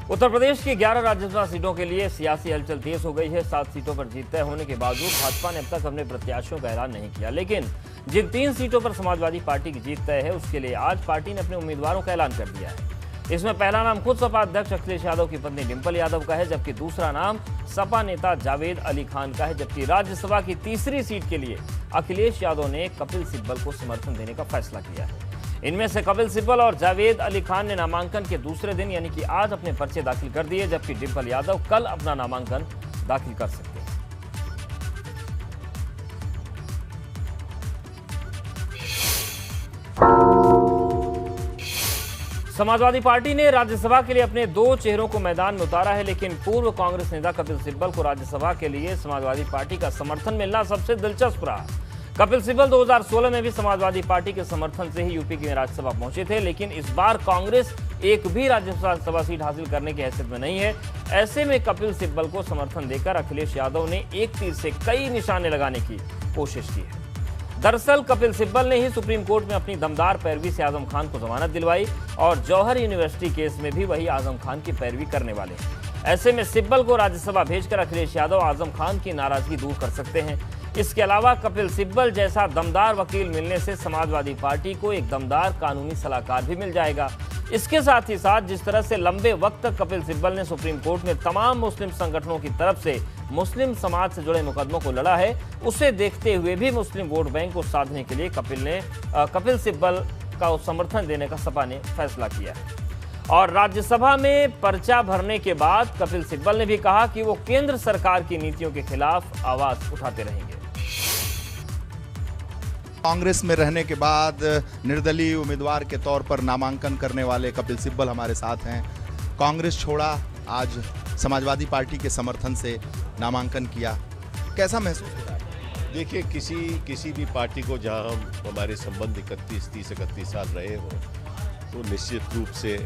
उत्तर प्रदेश की 11 राज्यसभा सीटों के लिए सियासी हलचल तेज हो गई है। 7 सीटों पर जीत तय होने के बावजूद भाजपा ने अब तक अपने प्रत्याशियों का ऐलान नहीं किया, लेकिन जिन 3 सीटों पर समाजवादी पार्टी की जीत तय है उसके लिए आज पार्टी ने अपने उम्मीदवारों का ऐलान कर दिया है। इसमें पहला नाम खुद सपा अध्यक्ष अखिलेश यादव की पत्नी डिंपल यादव का है, जबकि दूसरा नाम सपा नेता जावेद अली खान का है। जबकि राज्यसभा की तीसरी सीट के लिए अखिलेश यादव ने कपिल सिब्बल को समर्थन देने का फैसला किया है। इनमें से कपिल सिब्बल और जावेद अली खान ने नामांकन के दूसरे दिन यानी कि आज अपने पर्चे दाखिल कर दिए, जबकि डिंपल यादव कल अपना नामांकन दाखिल कर सकते हैं। समाजवादी पार्टी ने राज्यसभा के लिए अपने 2 चेहरों को मैदान में उतारा है, लेकिन पूर्व कांग्रेस नेता कपिल सिब्बल को राज्यसभा के लिए समाजवादी पार्टी का समर्थन मिलना सबसे दिलचस्प रहा। कपिल सिब्बल 2016 में भी समाजवादी पार्टी के समर्थन से ही यूपी की राज्यसभा पहुंचे थे, लेकिन इस बार कांग्रेस एक भी राज्यसभा सीट हासिल करने की हैसियत में नहीं है। ऐसे में कपिल सिब्बल को समर्थन देकर अखिलेश यादव ने एक तीर से कई निशाने लगाने की कोशिश की है। दरअसल कपिल सिब्बल ने ही सुप्रीम कोर्ट में अपनी दमदार पैरवी से आजम खान को जमानत दिलवाई और जौहर यूनिवर्सिटी केस में भी वही आजम खान की पैरवी करने वाले हैं। ऐसे में सिब्बल को राज्यसभा भेजकर अखिलेश यादव आजम खान की नाराजगी दूर कर सकते हैं। इसके अलावा कपिल सिब्बल जैसा दमदार वकील मिलने से समाजवादी पार्टी को एक दमदार कानूनी सलाहकार भी मिल जाएगा। इसके साथ ही साथ जिस तरह से लंबे वक्त तक कपिल सिब्बल ने सुप्रीम कोर्ट में तमाम मुस्लिम संगठनों की तरफ से मुस्लिम समाज से जुड़े मुकदमों को लड़ा है, उसे देखते हुए भी मुस्लिम वोट बैंक को साधने के लिए कपिल सिब्बल का समर्थन देने का सपा ने फैसला किया है। और राज्यसभा में पर्चा भरने के बाद कपिल सिब्बल ने भी कहा कि वो केंद्र सरकार की नीतियों के खिलाफ आवाज उठाते रहेंगे। कांग्रेस में रहने के बाद निर्दलीय उम्मीदवार के तौर पर नामांकन करने वाले कपिल सिब्बल हमारे साथ हैं। कांग्रेस छोड़ा, आज समाजवादी पार्टी के समर्थन से नामांकन किया, कैसा महसूस होता है? देखिए, किसी भी पार्टी को जहां हमारे संबंध 31 साल रहे हो तो निश्चित रूप से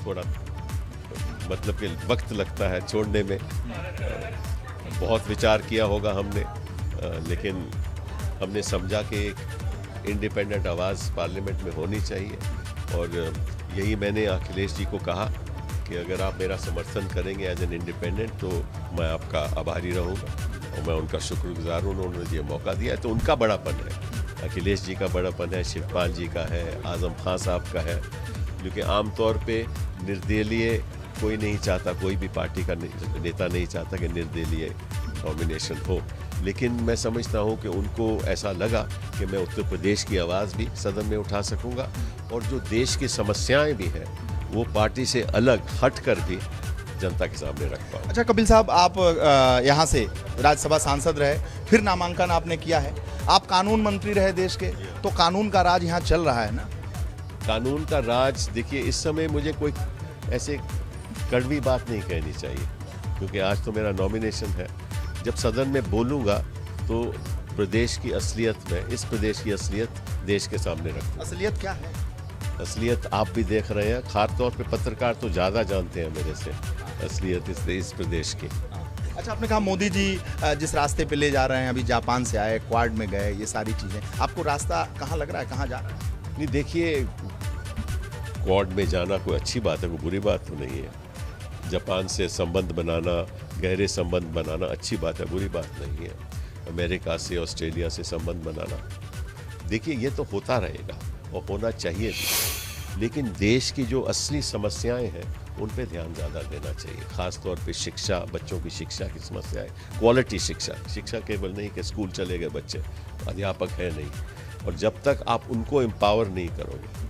थोड़ा मतलब कि वक्त लगता है छोड़ने में। बहुत विचार किया होगा हमने, लेकिन हमने समझा कि एक इंडिपेंडेंट आवाज़ पार्लियामेंट में होनी चाहिए। और यही मैंने अखिलेश जी को कहा कि अगर आप मेरा समर्थन करेंगे एज एन इंडिपेंडेंट तो मैं आपका आभारी रहूँगा और मैं उनका शुक्रगुजार हूँ। उन्होंने ये मौका दिया है तो उनका बड़ापन है, अखिलेश जी का बड़ापन है, शिवपाल जी का है, आजम खान साहब का है, क्योंकि आमतौर पे निर्दलीय कोई नहीं चाहता, कोई भी पार्टी का नेता नहीं चाहता कि निर्दलीय नॉमिनेशन हो। लेकिन मैं समझता हूं कि उनको ऐसा लगा कि मैं उत्तर प्रदेश की आवाज़ भी सदन में उठा सकूंगा और जो देश की समस्याएं भी हैं वो पार्टी से अलग हट कर भी जनता के सामने रख पाऊँ। अच्छा कपिल साहब, आप यहाँ से राज्यसभा सांसद रहे, फिर नामांकन आपने किया है, आप कानून मंत्री रहे देश के, तो कानून का राज यहाँ चल रहा है ना? कानून का राज, देखिए इस समय मुझे कोई ऐसे कड़वी बात नहीं कहनी चाहिए क्योंकि आज तो मेरा नॉमिनेशन है। जब सदन में बोलूँगा तो प्रदेश की असलियत में, इस प्रदेश की असलियत देश के सामने रखूँ। असलियत क्या है? असलियत आप भी देख रहे हैं, खास तौर पे पत्रकार तो ज़्यादा जानते हैं मेरे से असलियत इस प्रदेश की। अच्छा, आपने कहा मोदी जी जिस रास्ते पे ले जा रहे हैं, अभी जापान से आए, क्वाड में गए, ये सारी चीज़ें, आपको रास्ता कहाँ लग रहा है, कहाँ जा रहा है? नहीं, देखिए क्वाड में जाना कोई अच्छी बात है, कोई बुरी बात तो नहीं है। जापान से संबंध बनाना, गहरे संबंध बनाना अच्छी बात है, बुरी बात नहीं है। अमेरिका से, ऑस्ट्रेलिया से संबंध बनाना, देखिए ये तो होता रहेगा और होना चाहिए भी, लेकिन देश की जो असली समस्याएं हैं उन पे ध्यान ज़्यादा देना चाहिए। ख़ास तौर पे शिक्षा, बच्चों की शिक्षा की समस्याएं, क्वालिटी शिक्षा केवल नहीं कि स्कूल चले गए बच्चे, अध्यापक है नहीं, और जब तक आप उनको एम्पावर नहीं करोगे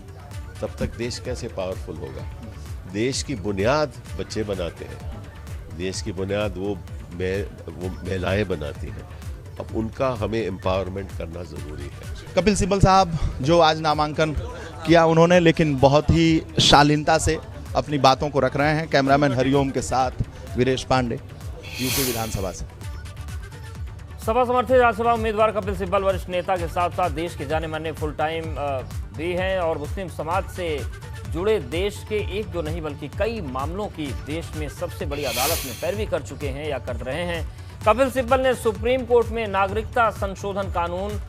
तब तक देश कैसे पावरफुल होगा। देश की बुनियाद बच्चे बनाते हैं, देश की बुनियाद वो महिलाएं बनाती हैं, अब उनका हमें एम्पावरमेंट करना ज़रूरी है। कपिल सिब्बल साहब जो आज नामांकन किया उन्होंने, लेकिन बहुत ही शालीनता से अपनी बातों को रख रहे हैं। कैमरामैन हरिओम के साथ वीरेश पांडे, यूपी विधानसभा से। सपा समर्थित राज्यसभा उम्मीदवार कपिल सिब्बल वरिष्ठ नेता के साथ साथ देश के जाने माने फुल टाइम भी हैं और मुस्लिम समाज से जुड़े देश के एक दो नहीं बल्कि कई मामलों की देश में सबसे बड़ी अदालत में पैरवी कर चुके हैं या कर रहे हैं। कपिल सिब्बल ने सुप्रीम कोर्ट में नागरिकता संशोधन कानून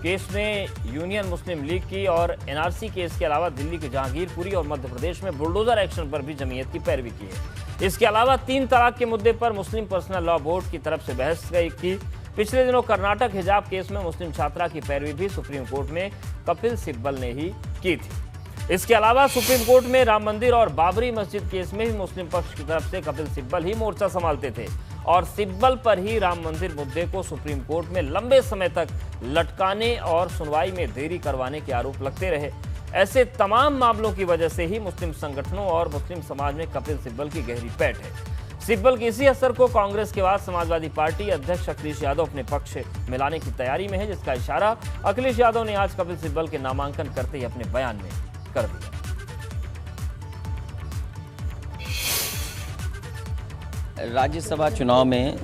केस में यूनियन मुस्लिम लीग की और एनआरसी केस के अलावा दिल्ली के जहांगीरपुरी और मध्य प्रदेश में बुलडोजर एक्शन पर भी जमीयत की पैरवी की है। इसके अलावा 3 तलाक के मुद्दे पर मुस्लिम पर्सनल लॉ बोर्ड की तरफ से बहस की। पिछले दिनों कर्नाटक हिजाब केस में मुस्लिम छात्रा की पैरवी भी सुप्रीम कोर्ट में कपिल सिब्बल ने ही की थी। इसके अलावा सुप्रीम कोर्ट में राम मंदिर और बाबरी मस्जिद केस में भी मुस्लिम पक्ष की तरफ से कपिल सिब्बल ही मोर्चा संभालते थे और सिब्बल पर ही राम मंदिर मुद्दे को सुप्रीम कोर्ट में लंबे समय तक लटकाने और सुनवाई में देरी करवाने के आरोप लगते रहे। ऐसे तमाम मामलों की वजह से ही मुस्लिम संगठनों और मुस्लिम समाज में कपिल सिब्बल की गहरी पैठ है। सिब्बल के इसी असर को कांग्रेस के बाद समाजवादी पार्टी अध्यक्ष अखिलेश यादव अपने पक्ष मिलाने की तैयारी में है, जिसका इशारा अखिलेश यादव ने आज कपिल सिब्बल के नामांकन करते ही अपने बयान में कर दिया। राज्यसभा चुनाव में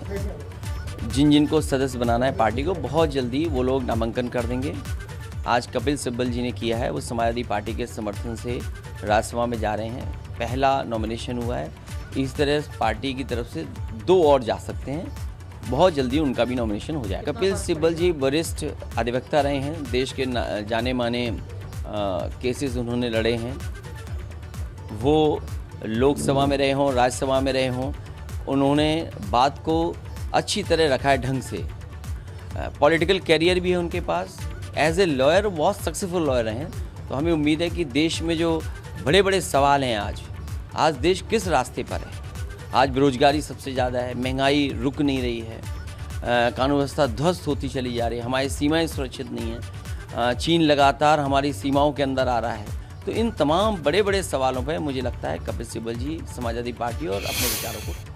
जिनको सदस्य बनाना है पार्टी को, बहुत जल्दी वो लोग नामांकन कर देंगे। आज कपिल सिब्बल जी ने किया है, वो समाजवादी पार्टी के समर्थन से राज्यसभा में जा रहे हैं। पहला नॉमिनेशन हुआ है। इस तरह पार्टी की तरफ से 2 और जा सकते हैं, बहुत जल्दी उनका भी नॉमिनेशन हो जाएगा। कपिल सिब्बल जी वरिष्ठ अधिवक्ता रहे हैं, देश के जाने माने केसेस उन्होंने लड़े हैं। वो लोकसभा में रहे हों, राज्यसभा में रहे हों, उन्होंने बात को अच्छी तरह रखा है ढंग से। पॉलिटिकल कैरियर भी है उनके पास। एज ए लॉयर बहुत सक्सेसफुल लॉयर हैं। तो हमें उम्मीद है कि देश में जो बड़े बड़े सवाल हैं, आज देश किस रास्ते पर है। आज बेरोजगारी सबसे ज़्यादा है, महंगाई रुक नहीं रही है, कानून व्यवस्था ध्वस्त होती चली जा रही है, हमारी सीमाएं सुरक्षित नहीं हैं, चीन लगातार हमारी सीमाओं के अंदर आ रहा है। तो इन तमाम बड़े बड़े सवालों पर मुझे लगता है कपिल सिब्बल जी समाजवादी पार्टी और अपने विचारों को